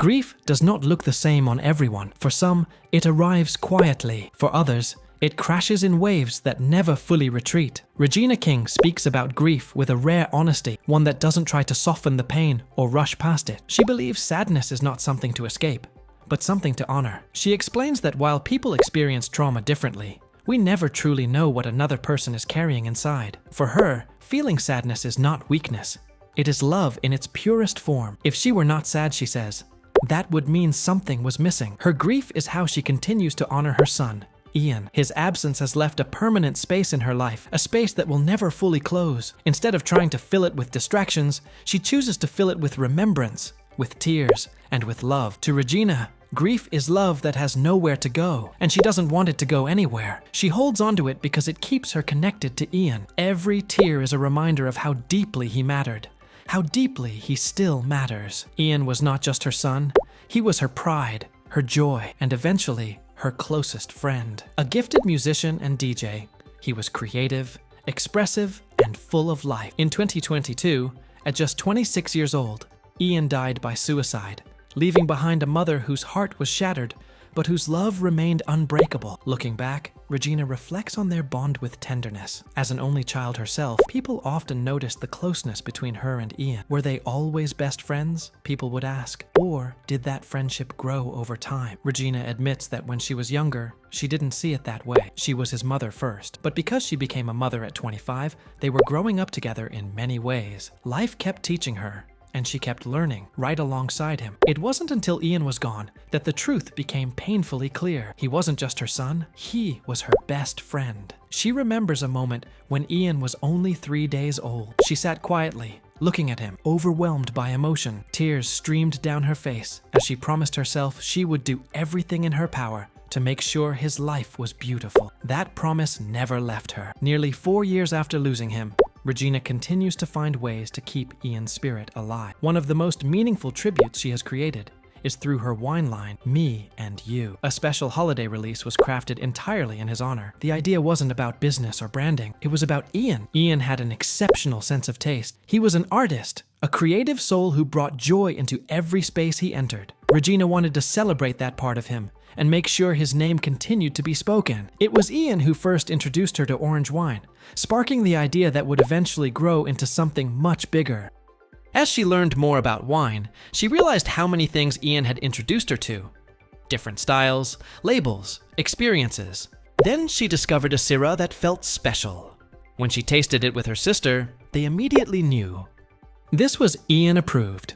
Grief does not look the same on everyone. For some, it arrives quietly. For others, it crashes in waves that never fully retreat. Regina King speaks about grief with a rare honesty, one that doesn't try to soften the pain or rush past it. She believes sadness is not something to escape, but something to honor. She explains that while people experience trauma differently, we never truly know what another person is carrying inside. For her, feeling sadness is not weakness. It is love in its purest form. If she were not sad, she says, that would mean something was missing. Her grief is how she continues to honor her son, Ian. His absence has left a permanent space in her life, a space that will never fully close. Instead of trying to fill it with distractions, she chooses to fill it with remembrance, with tears, and with love. To Regina, grief is love that has nowhere to go, and she doesn't want it to go anywhere. She holds onto it because it keeps her connected to Ian. Every tear is a reminder of how deeply he mattered, how deeply he still matters. Ian was not just her son, he was her pride, her joy, and eventually, her closest friend. A gifted musician and DJ, he was creative, expressive, and full of life. In 2022, at just 26 years old, Ian died by suicide, leaving behind a mother whose heart was shattered, but whose love remained unbreakable. Looking back, Regina reflects on their bond with tenderness. As an only child herself, people often noticed the closeness between her and Ian. Were they always best friends? People would ask. Or did that friendship grow over time? Regina admits that when she was younger, she didn't see it that way. She was his mother first. But because she became a mother at 25, they were growing up together in many ways. Life kept teaching her, and she kept learning right alongside him. It wasn't until Ian was gone that the truth became painfully clear. He wasn't just her son, he was her best friend. She remembers a moment when Ian was only 3 days old. She sat quietly, looking at him, overwhelmed by emotion. Tears streamed down her face as she promised herself she would do everything in her power to make sure his life was beautiful. That promise never left her. Nearly 4 years after losing him, Regina continues to find ways to keep Ian's spirit alive. One of the most meaningful tributes she has created is through her wine line, Me and You. A special holiday release was crafted entirely in his honor. The idea wasn't about business or branding, it was about Ian. Ian had an exceptional sense of taste. He was an artist, a creative soul who brought joy into every space he entered. Regina wanted to celebrate that part of him and make sure his name continued to be spoken. It was Ian who first introduced her to orange wine, sparking the idea that would eventually grow into something much bigger. As she learned more about wine, she realized how many things Ian had introduced her to. Different styles, labels, experiences. Then she discovered a Syrah that felt special. When she tasted it with her sister, they immediately knew. This was Ian approved.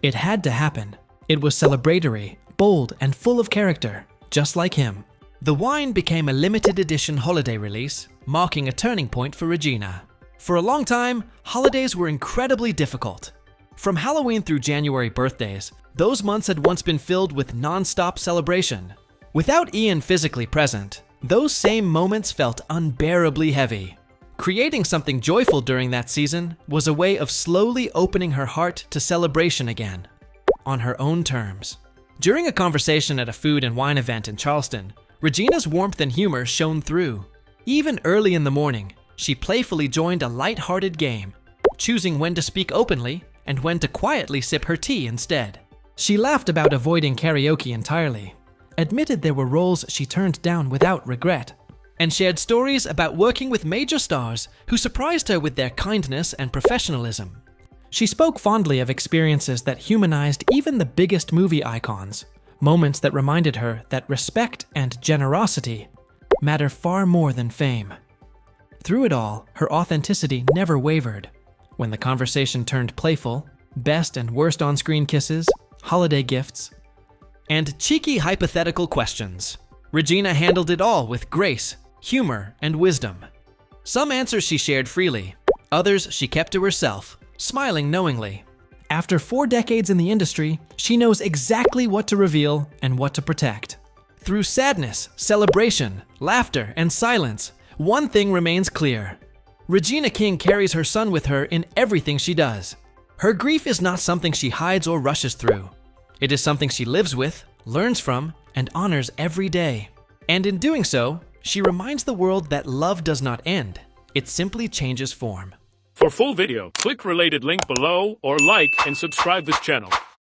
It had to happen. It was celebratory, bold, and full of character, just like him. The wine became a limited edition holiday release, marking a turning point for Regina. For a long time, holidays were incredibly difficult. From Halloween through January birthdays, those months had once been filled with non-stop celebration. Without Ian physically present, those same moments felt unbearably heavy. Creating something joyful during that season was a way of slowly opening her heart to celebration again, on her own terms. During a conversation at a food and wine event in Charleston, Regina's warmth and humor shone through. Even early in the morning, she playfully joined a light-hearted game, choosing when to speak openly and when to quietly sip her tea instead. She laughed about avoiding karaoke entirely, admitted there were roles she turned down without regret, and shared stories about working with major stars who surprised her with their kindness and professionalism. She spoke fondly of experiences that humanized even the biggest movie icons, moments that reminded her that respect and generosity matter far more than fame. Through it all, her authenticity never wavered. When the conversation turned playful, best and worst on-screen kisses, holiday gifts, and cheeky hypothetical questions, Regina handled it all with grace, humor, and wisdom. Some answers she shared freely, others she kept to herself, smiling knowingly. After 4 decades in the industry, she knows exactly what to reveal and what to protect. Through sadness, celebration, laughter, and silence, one thing remains clear. Regina King carries her son with her in everything she does. Her grief is not something she hides or rushes through. It is something she lives with, learns from, and honors every day. And in doing so, she reminds the world that love does not end. It simply changes form. For full video, click related link below or like and subscribe this channel.